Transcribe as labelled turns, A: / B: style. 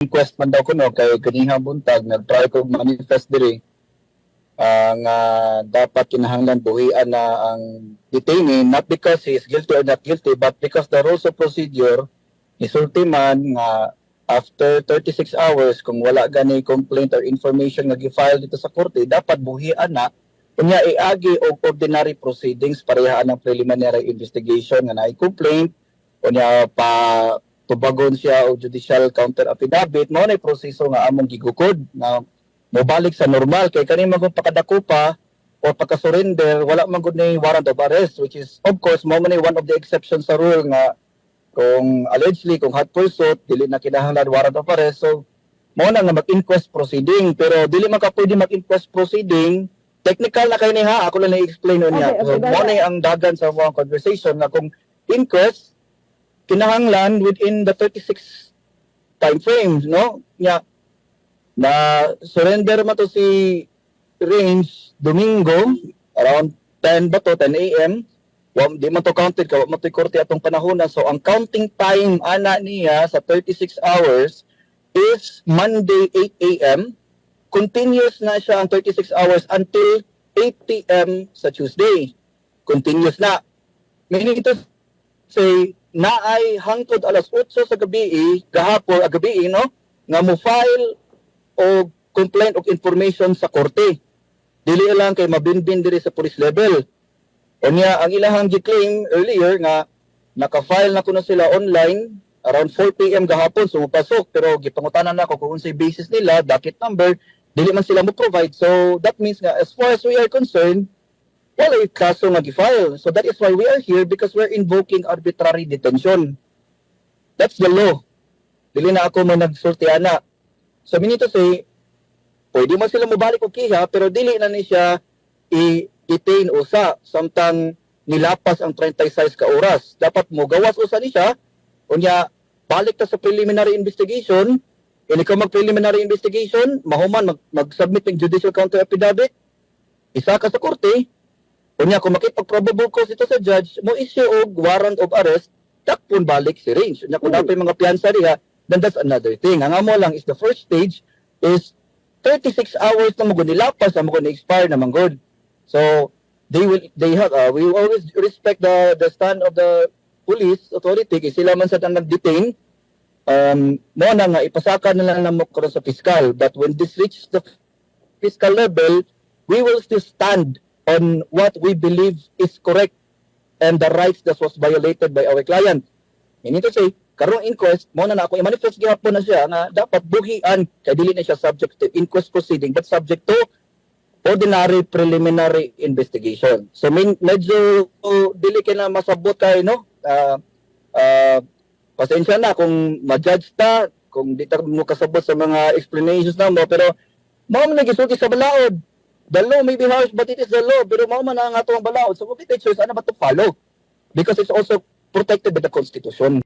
A: request man daw ko no kay kanihang buntag nag-try ko manifest diri nga dapat kinahanglan buhian na ang detainee, not because he is guilty or not guilty but because the rules of procedure isulti man nga after 36 hours kung wala gani complaint or information nga gi-file dito sa korte dapat buhian na kunya iagi og ordinary proceedings parehaan ng preliminary investigation nga naay complaint kunya pa tubagon siya o judicial counter affidavit mo na proseso nga among gigukod na mobalik sa normal kay kani magong pakadako pa o pagka-surrender wala man gud ni warrant of arrest, which is of course mo man one of the exceptions sa rule nga kung allegedly kung hot pursuit dili na kinahanglan warrant of arrest, so mo na nga mag-inquest proceeding pero dili man ka pwede mag-inquest proceeding. Technical na kay ni ha, ako lang i-explain niya. So, mo na ang dagan sa mga conversation nga kung inquest kinahanglan within the 36 time frames, no? Nya na surrender man to si Range Domingo around 10 ba to 10 AM. Di man to counted ka mo to korte atong panahon na, so ang counting time ana niya sa 36 hours is Monday 8 AM. Continuous na siya ang 36 hours until 8 PM sa Tuesday. Continuous na. Meaning to say na ay hangtod alas 8 sa gabi gahapon gabi no nga mo file o complaint o information sa korte. Dili lang kay mabinbin diri sa police level. Unya ang ilahang gi-claim earlier nga naka-file na kuno sila online around 4 PM gahapon so pasok pero gipangutanan nako kung unsay basis nila, docket number, dili man sila mo provide. So that means nga as far as we are concerned wala yung kaso nga gi-file. So that is why we are here, because we're invoking arbitrary detention. That's the law. Dili na ako mo nagsultiana. So meaning to say, pwede mo sila mabalik og kiha pero dili na ni siya i-detain usa samtang nilapas ang 36 ka oras. Dapat mo gawas usa ni siya unya balik ta sa preliminary investigation. Kung ikaw mag-preliminary investigation, mahuman mag-submit ng judicial counter affidavit, isa ka sa korte. Unya kung makipag-probable cause ito sa judge, mo issue og warrant of arrest, takpon balik si Range. Unya kung dapat mga piyansa diha, then that's another thing. Ang amo lang is the first stage is 36 hours na magod nilapas na magod expire na manggod. So we will always respect the stand of the police authority kay sila man sa nag-detain. Mo na nga ipasaka na lang mo karon sa fiscal, but when this reaches the fiscal level, we will still stand on what we believe is correct and the rights that was violated by our client. Meaning to say, karong inquest, mo na ako i-manifest gihapon na siya nga dapat buhian kay dili na siya subject to inquest proceeding but subject to ordinary preliminary investigation. So medyo dili kay na masabot kay no. Pasensya na kung ma-judge ta, kung di ta mo kasabot sa mga explanations na mo, pero mao man nagisulti sa balaod. The law may be harsh but it is the law, pero mao man ang ato ang balaod. So we take choice ano ba to follow? Because it's also protected by the Constitution.